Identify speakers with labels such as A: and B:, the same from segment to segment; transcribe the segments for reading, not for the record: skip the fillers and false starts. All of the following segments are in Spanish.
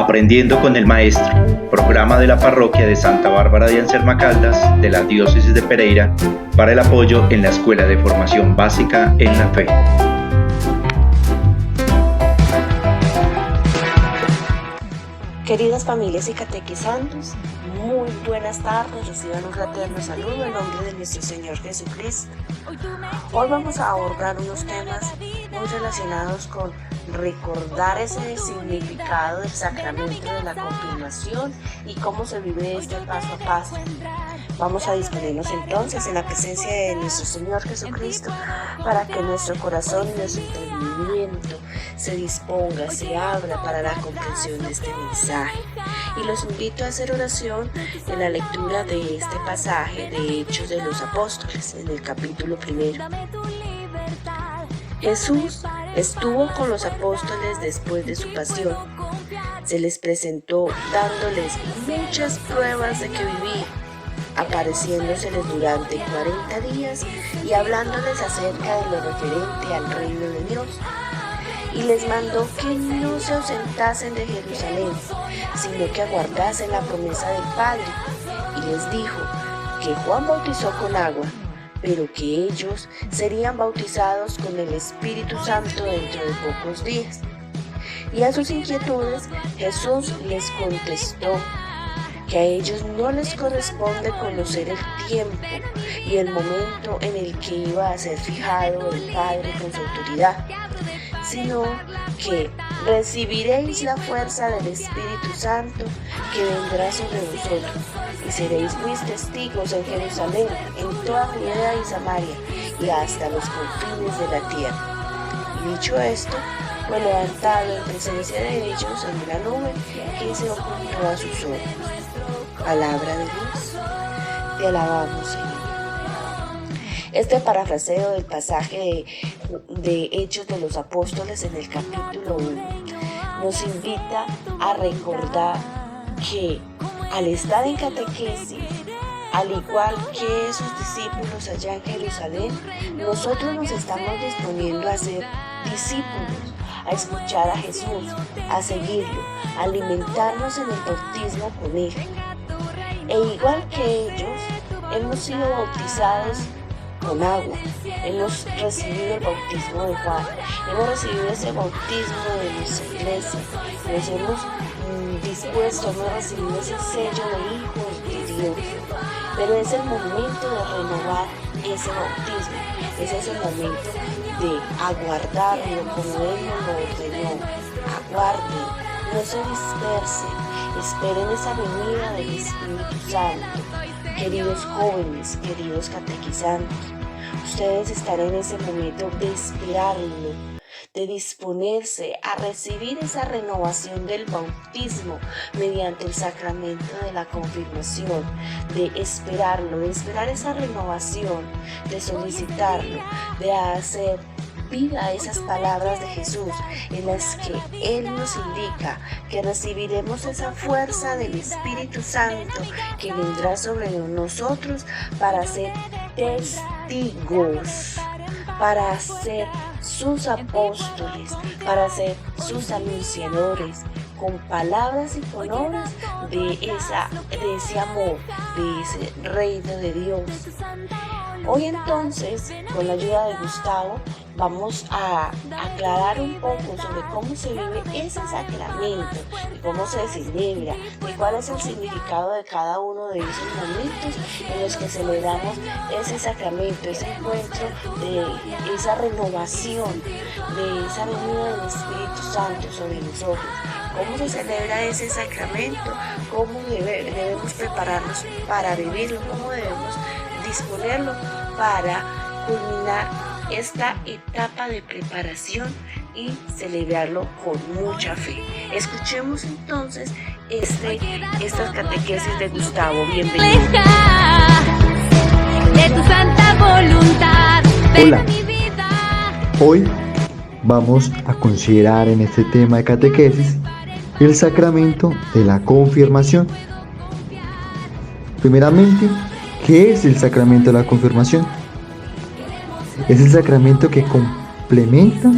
A: Aprendiendo con el Maestro, programa de la Parroquia de Santa Bárbara de Anserma Caldas de la Diócesis de Pereira para el apoyo en la Escuela de Formación Básica en la Fe.
B: Queridas familias y catequizandos, muy buenas tardes, reciban un fraterno saludo en nombre de nuestro Señor Jesucristo. Hoy vamos a abordar unos temas muy relacionados con recordar ese significado del sacramento de la confirmación y cómo se vive este paso a paso. Vamos a disponernos entonces en la presencia de nuestro Señor Jesucristo para que nuestro corazón y nuestro entendimiento se disponga, se abra para la comprensión de este mensaje. Y los invito a hacer oración en la lectura de este pasaje de Hechos de los Apóstoles, en el capítulo 1. Jesús estuvo con los apóstoles después de su pasión. Se les presentó dándoles muchas pruebas de que vivía, apareciéndoseles durante 40 días y hablándoles acerca de lo referente al reino de Dios. Y les mandó que no se ausentasen de Jerusalén, sino que aguardasen la promesa del Padre. Y les dijo que Juan bautizó con agua, pero que ellos serían bautizados con el Espíritu Santo dentro de pocos días. Y a sus inquietudes Jesús les contestó que a ellos no les corresponde conocer el tiempo y el momento en el que iba a ser fijado el Padre con su autoridad, sino que recibiréis la fuerza del Espíritu Santo que vendrá sobre vosotros, y seréis mis testigos en Jerusalén, en toda Judea y Samaria, y hasta los confines de la tierra. Y dicho esto, fue levantado en presencia de ellos en una nube que se ocultó a sus ojos. Palabra de Dios. Te alabamos, Señor. Este parafraseo del pasaje de Hechos de los Apóstoles en el capítulo 1 nos invita a recordar que al estar en catequesis, al igual que sus discípulos allá en Jerusalén, nosotros nos estamos disponiendo a ser discípulos, a escuchar a Jesús, a seguirlo, a alimentarnos en el bautismo con Él. E igual que ellos, hemos sido bautizados con agua, hemos recibido el bautismo de Juan, hemos recibido ese bautismo de nuestra iglesia, nos hemos dispuesto, hemos recibido ese sello de hijos de Dios, pero es el momento de renovar ese bautismo, ese es el momento de aguardarlo como Él nos lo ordenó. Aguarden, no se dispersen, esperen esa venida del Espíritu Santo. Queridos jóvenes, queridos catequizantes, ustedes están en ese momento de esperarlo, de disponerse a recibir esa renovación del bautismo mediante el sacramento de la confirmación, de esperarlo, de esperar esa renovación, de solicitarlo, de hacer vida esas palabras de Jesús en las que Él nos indica que recibiremos esa fuerza del Espíritu Santo que vendrá sobre nosotros para ser testigos, para ser sus apóstoles, para ser sus anunciadores, con palabras y con obras de ese amor, de ese reino de Dios. Hoy entonces, con la ayuda de Gustavo, vamos a aclarar un poco sobre cómo se vive ese sacramento, de cómo se celebra, de cuál es el significado de cada uno de esos momentos en los que celebramos ese sacramento, ese encuentro de esa renovación, de esa venida del Espíritu Santo sobre nosotros. ¿Cómo se celebra ese sacramento? ¿Cómo debemos prepararnos para vivirlo? ¿Cómo debemos disponerlo para culminar esta etapa de preparación y celebrarlo con mucha fe? Escuchemos entonces estas catequesis de Gustavo. Bienvenido.
C: De tu santa voluntad.
D: Hola, hoy vamos a considerar en este tema de catequesis el sacramento de la confirmación. Primeramente, ¿qué es el sacramento de la confirmación? Es el sacramento que complementa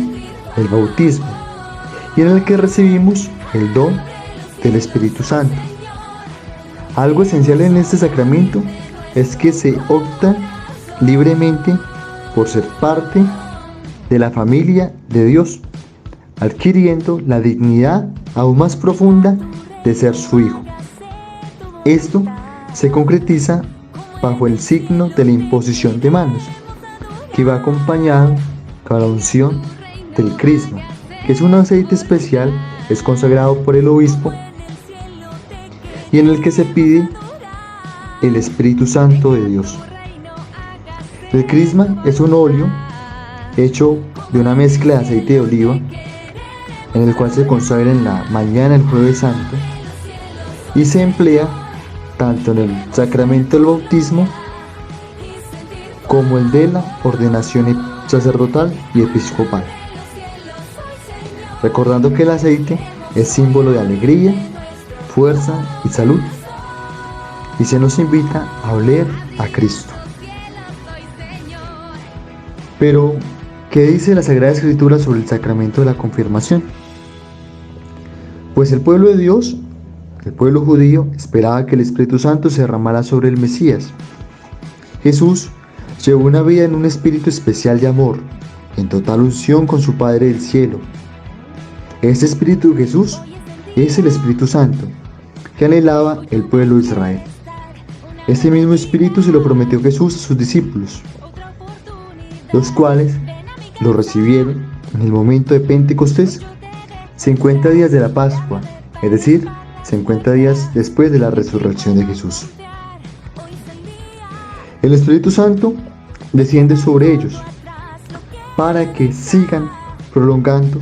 D: el bautismo y en el que recibimos el don del Espíritu Santo. Algo esencial en este sacramento es que se opta libremente por ser parte de la familia de Dios, adquiriendo la dignidad aún más profunda de ser su hijo. Esto se concretiza bajo el signo de la imposición de manos, que va acompañado con la unción del crisma, que es un aceite especial, es consagrado por el obispo y en el que se pide el Espíritu Santo de Dios. El crisma es un óleo hecho de una mezcla de aceite de oliva, en el cual se consagra en la mañana del Jueves Santo y se emplea tanto en el sacramento del bautismo como el de la ordenación sacerdotal y episcopal. Recordando que el aceite es símbolo de alegría, fuerza y salud, y se nos invita a oler a Cristo. Pero, ¿qué dice la Sagrada Escritura sobre el sacramento de la confirmación? Pues el pueblo de Dios, el pueblo judío, esperaba que el Espíritu Santo se derramara sobre el Mesías. Jesús llevó una vida en un espíritu especial de amor, en total unción con su Padre del cielo. Este Espíritu de Jesús es el Espíritu Santo, que anhelaba el pueblo de Israel. Este mismo Espíritu se lo prometió Jesús a sus discípulos, los cuales lo recibieron en el momento de Pentecostés, 50 días de la Pascua, es decir, 50 días después de la resurrección de Jesús. El Espíritu Santo desciende sobre ellos para que sigan prolongando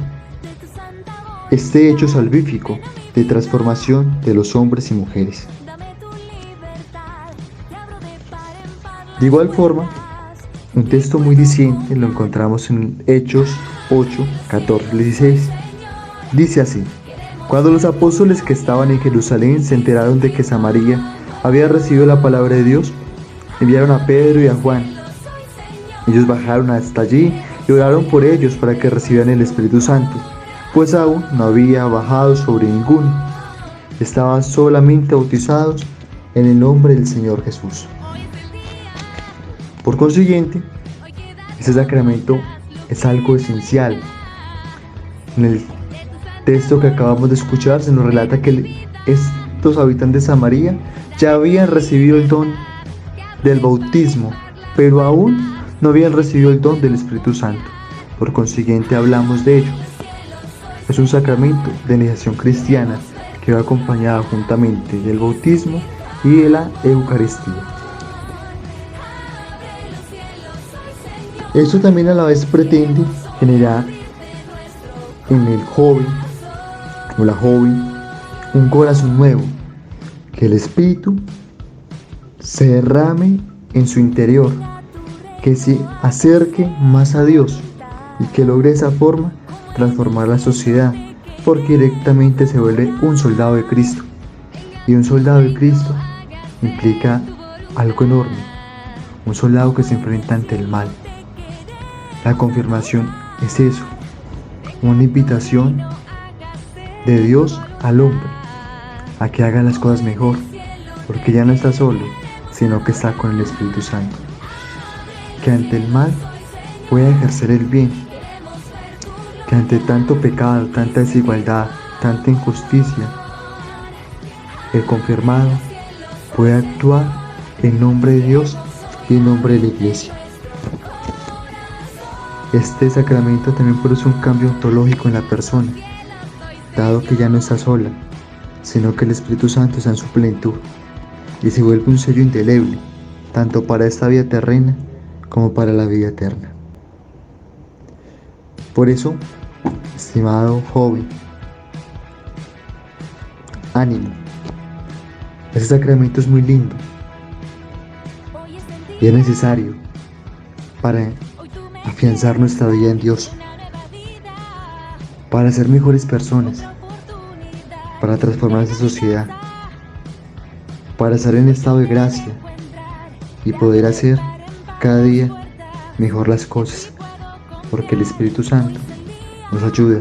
D: este hecho salvífico de transformación de los hombres y mujeres. De igual forma, un texto muy diciente lo encontramos en Hechos 8, 14, 16. Dice así: cuando los apóstoles que estaban en Jerusalén se enteraron de que Samaria había recibido la palabra de Dios, enviaron a Pedro y a Juan. Ellos bajaron hasta allí y oraron por ellos para que recibieran el Espíritu Santo, pues aún no había bajado sobre ninguno. Estaban solamente bautizados en el nombre del Señor Jesús. Por consiguiente, este sacramento es algo esencial. En el texto que acabamos de escuchar se nos relata que estos habitantes de Samaria ya habían recibido el don del bautismo, pero aún no habían recibido el don del Espíritu Santo. Por consiguiente, hablamos de ello. Es un sacramento de iniciación cristiana que va acompañado juntamente del bautismo y de la Eucaristía. Esto también a la vez pretende generar en el joven o la joven un corazón nuevo, que el Espíritu se derrame en su interior, que se acerque más a Dios y que logre de esa forma transformar la sociedad, porque directamente se vuelve un soldado de Cristo, y un soldado de Cristo implica algo enorme, un soldado que se enfrenta ante el mal. La confirmación es eso, una invitación de Dios al hombre a que haga las cosas mejor, porque ya no está solo, sino que está con el Espíritu Santo, que ante el mal pueda ejercer el bien, que ante tanto pecado, tanta desigualdad, tanta injusticia, el confirmado puede actuar en nombre de Dios y en nombre de la Iglesia. Este sacramento también produce un cambio ontológico en la persona, dado que ya no está sola, sino que el Espíritu Santo está en su plenitud y se vuelve un sello indeleble, tanto para esta vida terrena como para la vida eterna. Por eso, estimado joven, ánimo. Este sacramento es muy lindo y es necesario para afianzar nuestra vida en Dios, para ser mejores personas, para transformar esta sociedad, para estar en estado de gracia y poder hacer cada día mejor las cosas, porque el Espíritu Santo nos ayuda,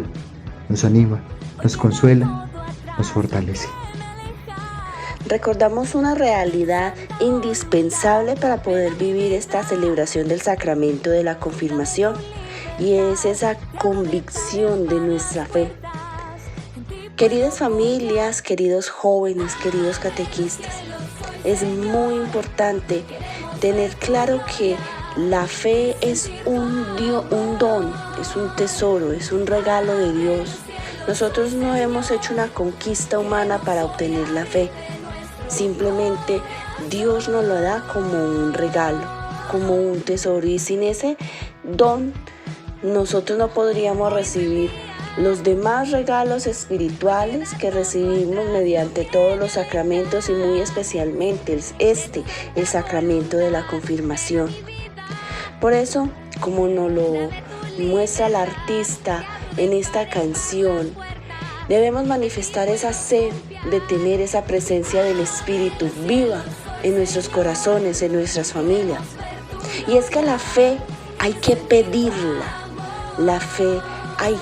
D: nos anima, nos consuela nos fortalece.
B: Recordamos una realidad indispensable para poder vivir esta celebración del sacramento de la confirmación, y es esa convicción de nuestra fe. Queridas familias, queridos jóvenes, queridos catequistas, es muy importante tener claro que la fe es un don, es un tesoro, es un regalo de Dios. Nosotros no hemos hecho una conquista humana para obtener la fe. Simplemente Dios nos lo da como un regalo, como un tesoro, y sin ese don nosotros no podríamos recibir los demás regalos espirituales que recibimos mediante todos los sacramentos, y muy especialmente el sacramento de la confirmación. Por eso, como nos lo muestra el artista en esta canción, debemos manifestar esa sed de tener esa presencia del Espíritu viva en nuestros corazones, en nuestras familias. Y es que la fe hay que pedirla, la fe hay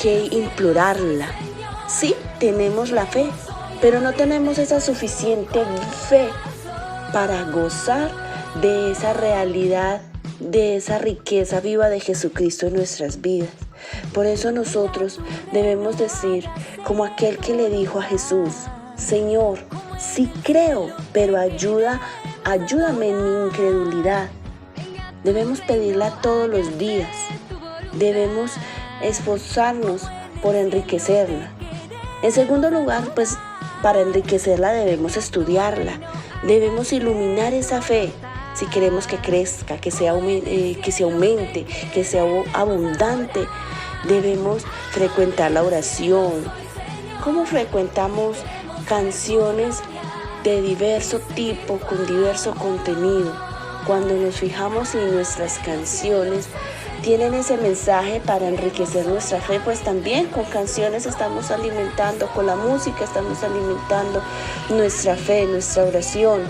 B: que implorarla. Sí, tenemos la fe, pero no tenemos esa suficiente fe para gozar de esa realidad, de esa riqueza viva de Jesucristo en nuestras vidas. Por eso nosotros debemos decir, como aquel que le dijo a Jesús: Señor, sí creo, pero ayúdame en mi incredulidad. Debemos pedirla todos los días. Debemos esforzarnos por enriquecerla. En segundo lugar, pues para enriquecerla debemos estudiarla. Debemos iluminar esa fe si queremos que crezca, que se aumente, que sea abundante. Debemos frecuentar la oración. ¿Cómo frecuentamos canciones de diverso tipo, con diverso contenido? Cuando nos fijamos en nuestras canciones tienen ese mensaje para enriquecer nuestra fe, pues también con canciones estamos alimentando, con la música estamos alimentando nuestra fe, nuestra oración,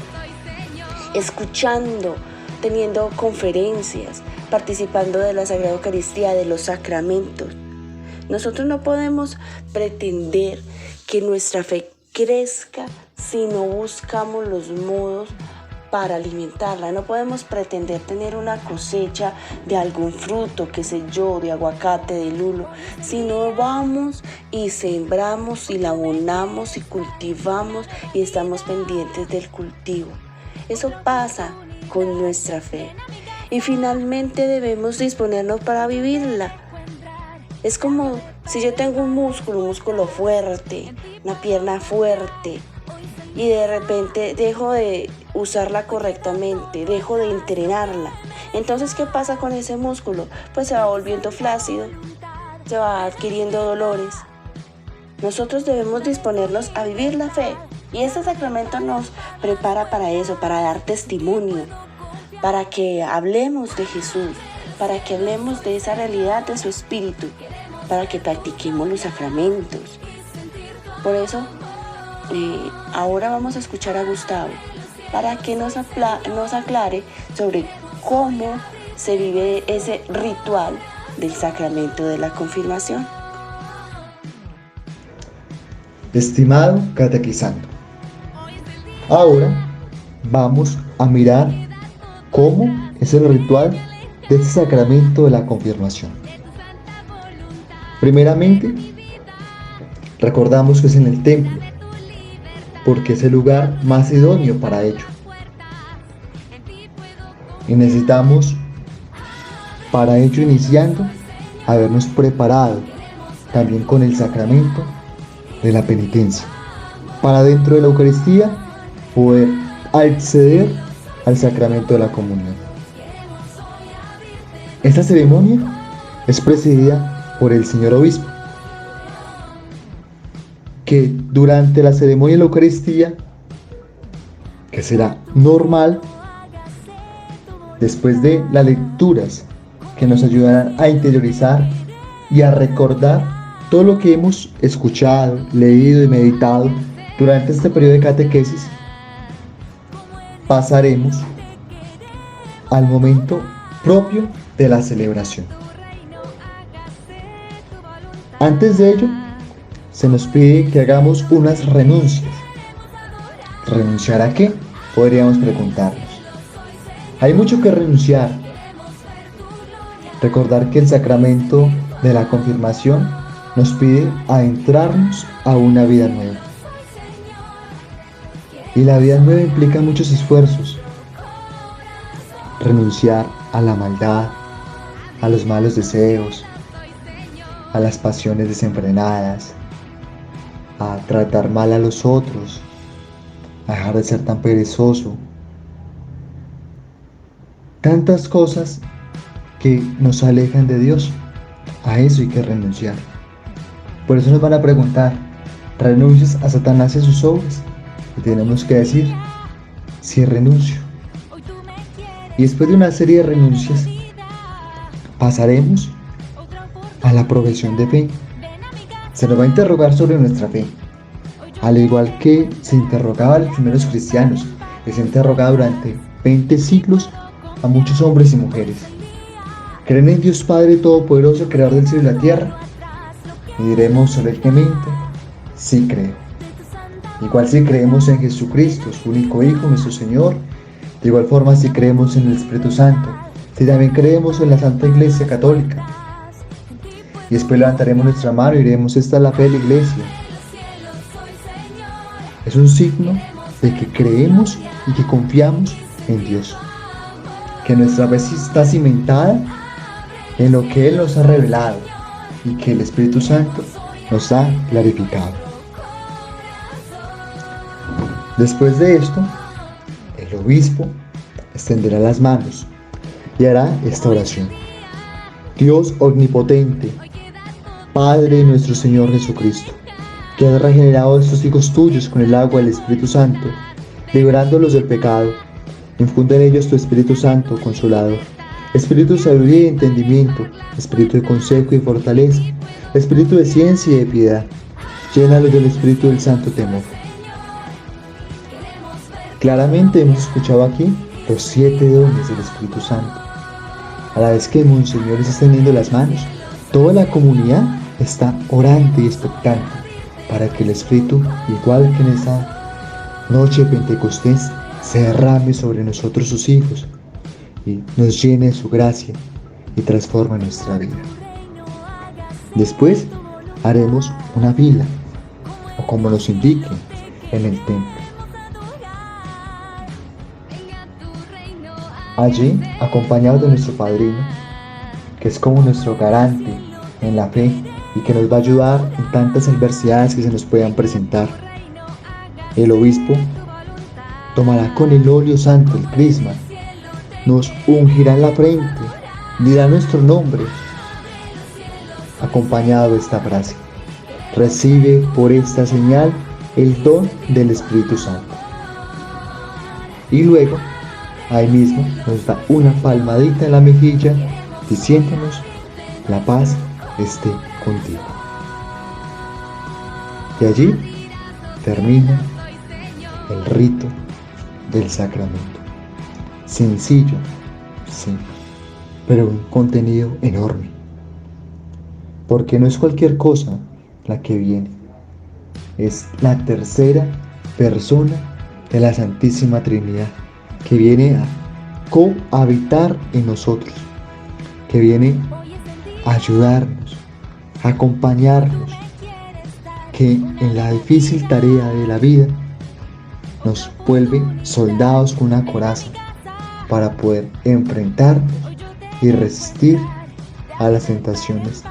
B: escuchando, teniendo conferencias, participando de la Sagrada Eucaristía, de los sacramentos. Nosotros no podemos pretender que nuestra fe crezca si no buscamos los modos para alimentarla. No podemos pretender tener una cosecha de algún fruto, qué sé yo, de aguacate, de lulo, si no vamos y sembramos y la abonamos y cultivamos y estamos pendientes del cultivo. Eso pasa con nuestra fe. Y finalmente debemos disponernos para vivirla. Es como si yo tengo un músculo fuerte, una pierna fuerte, y de repente dejo de usarla correctamente, dejo de entrenarla. Entonces, ¿qué pasa con ese músculo? Pues se va volviendo flácido, se va adquiriendo dolores. Nosotros debemos disponernos a vivir la fe, y este sacramento nos prepara para eso, para dar testimonio, para que hablemos de Jesús, para que hablemos de esa realidad de su Espíritu, para que practiquemos los sacramentos. Por eso, ahora vamos a escuchar a Gustavo para que nos aclare sobre cómo se vive ese ritual del sacramento de la confirmación.
D: Estimado catequizando, ahora vamos a mirar cómo es el ritual de este sacramento de la confirmación. Primeramente, recordamos que es en el templo, porque es el lugar más idóneo para ello. Y necesitamos, para ello iniciando, habernos preparado también con el sacramento de la penitencia, para dentro de la Eucaristía poder acceder al sacramento de la comunión. Esta ceremonia es presidida por el señor obispo, que durante la ceremonia de la Eucaristía, que será normal, después de las lecturas que nos ayudarán a interiorizar y a recordar todo lo que hemos escuchado, leído y meditado durante este periodo de catequesis, pasaremos al momento propio de la celebración. Antes de ello, se nos pide que hagamos unas renuncias. ¿Renunciar a qué? Podríamos preguntarnos. Hay mucho que renunciar. Recordar que el sacramento de la confirmación nos pide adentrarnos a una vida nueva. Y la vida nueva implica muchos esfuerzos. Renunciar a la maldad, a los malos deseos, a las pasiones desenfrenadas, a tratar mal a los otros, a dejar de ser tan perezoso. Tantas cosas que nos alejan de Dios. A eso hay que renunciar. Por eso nos van a preguntar, ¿renuncias a Satanás y a sus obras? Y tenemos que decir, sí renuncio. Y después de una serie de renuncias, pasaremos a la profesión de fe. Se nos va a interrogar sobre nuestra fe. Al igual que se interrogaba a los primeros cristianos, que se interrogaba durante 20 siglos a muchos hombres y mujeres. ¿Creen en Dios Padre Todopoderoso, Creador del cielo y la tierra? Y diremos solemnemente, sí creo. Igual si creemos en Jesucristo, su único Hijo, nuestro Señor, de igual forma si creemos en el Espíritu Santo, si también creemos en la Santa Iglesia Católica. Y después levantaremos nuestra mano y diremos, esta es la fe de la Iglesia. Es un signo de que creemos y que confiamos en Dios. Que nuestra fe está cimentada en lo que Él nos ha revelado y que el Espíritu Santo nos ha clarificado. Después de esto, el obispo extenderá las manos y hará esta oración. Dios omnipotente, Padre de nuestro Señor Jesucristo, que has regenerado a estos hijos tuyos con el agua del Espíritu Santo, librándolos del pecado, infunde en ellos tu Espíritu Santo Consolador, Espíritu de sabiduría y entendimiento, Espíritu de consejo y fortaleza, Espíritu de ciencia y de piedad, llénalos del Espíritu del santo temor. Claramente hemos escuchado aquí los 7 dones del Espíritu Santo. A la vez que el Monseñor está extendiendo las manos, toda la comunidad está orante y expectante para que el Espíritu, igual que en esa noche de Pentecostés, se derrame sobre nosotros sus hijos y nos llene de su gracia y transforme nuestra vida. Después haremos una fila, o como nos indique en el templo. Allí, acompañados de nuestro padrino, que es como nuestro garante en la fe y que nos va a ayudar en tantas adversidades que se nos puedan presentar, el obispo tomará con el óleo santo, el crisma, nos ungirá en la frente, dirá nuestro nombre, acompañado de esta frase: recibe por esta señal el don del Espíritu Santo. Y luego, ahí mismo, nos da una palmadita en la mejilla, diciéndonos: la paz esté contigo. Y allí termina el rito del sacramento. Sencillo, sí, pero un contenido enorme. Porque no es cualquier cosa la que viene. Es la tercera persona de la Santísima Trinidad, que viene a cohabitar en nosotros, que viene a ayudarnos, a acompañarnos, que en la difícil tarea de la vida nos vuelve soldados con una coraza para poder enfrentarnos y resistir a las tentaciones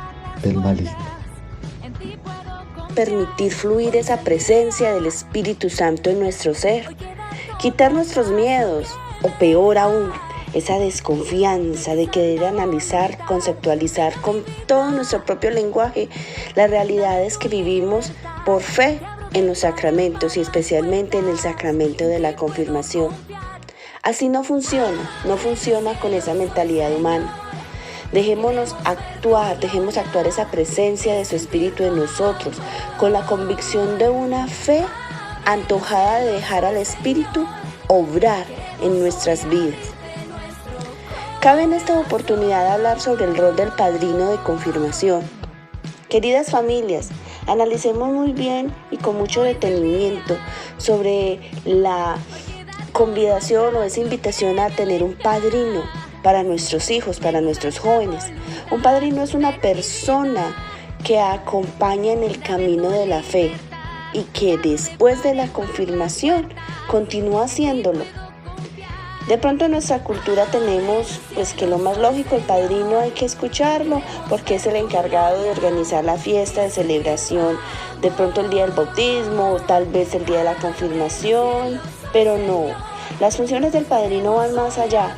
D: del maligno.
B: Permitir fluir esa presencia del Espíritu Santo en nuestro ser, quitar nuestros miedos, o peor aún, esa desconfianza de querer analizar, conceptualizar con todo nuestro propio lenguaje las realidades que vivimos por fe en los sacramentos y especialmente en el sacramento de la confirmación. Así no funciona con esa mentalidad humana. Dejemos actuar esa presencia de su Espíritu en nosotros, con la convicción de una fe antojada de dejar al Espíritu obrar en nuestras vidas. Cabe en esta oportunidad hablar sobre el rol del padrino de confirmación. Queridas familias, Analicemos muy bien y con mucho detenimiento sobre la convidación o esa invitación a tener un padrino para nuestros hijos, para nuestros jóvenes. Un padrino es una persona que acompaña en el camino de la fe y que después de la confirmación continúa haciéndolo. De pronto en nuestra cultura tenemos pues que lo más lógico, el padrino hay que escucharlo porque es el encargado de organizar la fiesta de celebración, de pronto el día del bautismo o tal vez el día de la confirmación, pero no, las funciones del padrino van más allá.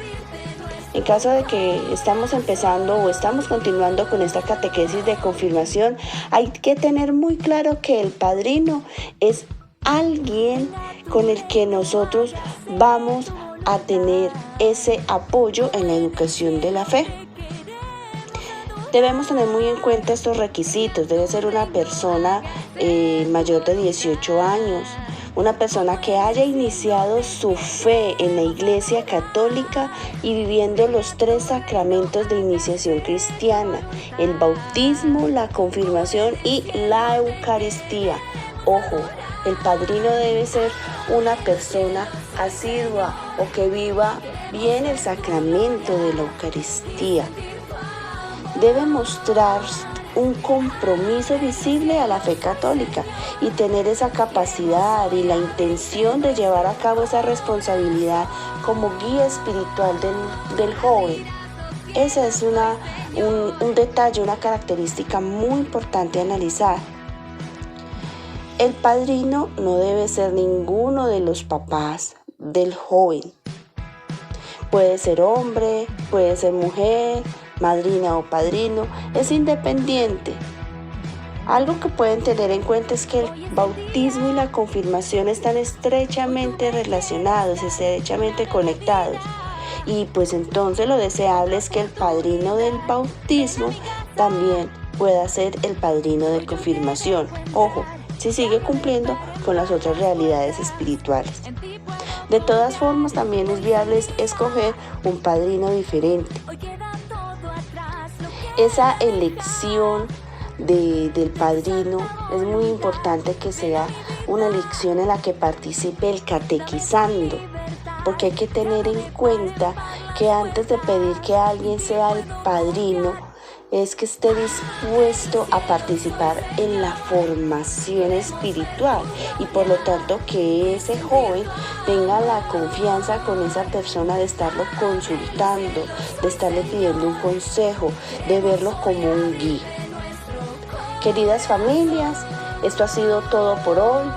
B: En caso de que estamos empezando o estamos continuando con esta catequesis de confirmación, hay que tener muy claro que el padrino es alguien con el que nosotros vamos a tener ese apoyo en la educación de la fe. Debemos tener muy en cuenta estos requisitos. Debe ser una persona mayor de 18 años, una persona que haya iniciado su fe en la Iglesia Católica y viviendo los 3 sacramentos de iniciación cristiana: el bautismo, la confirmación y la Eucaristía. Ojo, el padrino debe ser una persona asidua o que viva bien el sacramento de la Eucaristía. Debe mostrar un compromiso visible a la fe católica y tener esa capacidad y la intención de llevar a cabo esa responsabilidad como guía espiritual del joven. Ese es un detalle, una característica muy importante a analizar. El padrino no debe ser ninguno de los papás del joven. Puede ser hombre, puede ser mujer, madrina o padrino, es independiente. Algo que pueden tener en cuenta es que el bautismo y la confirmación están estrechamente relacionados, estrechamente conectados. Y pues entonces lo deseable es que el padrino del bautismo también pueda ser el padrino de confirmación. Ojo, si sigue cumpliendo con las otras realidades espirituales. De todas formas, también es viable escoger un padrino diferente. Esa elección del padrino es muy importante que sea una elección en la que participe el catequizando, porque hay que tener en cuenta que antes de pedir que alguien sea el padrino, es que esté dispuesto a participar en la formación espiritual y por lo tanto que ese joven tenga la confianza con esa persona de estarlo consultando, de estarle pidiendo un consejo, de verlo como un guía. Queridas familias, esto ha sido todo por hoy.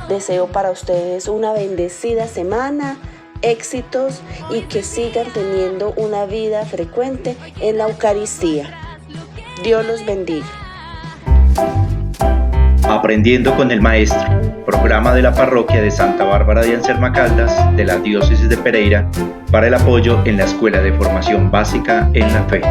B: Deseo para ustedes una bendecida semana, éxitos y que sigan teniendo una vida frecuente en la Eucaristía. Dios los bendiga.
A: Aprendiendo con el Maestro, programa de la Parroquia de Santa Bárbara de Anserma Caldas de la Diócesis de Pereira para el apoyo en la Escuela de Formación Básica en la Fe.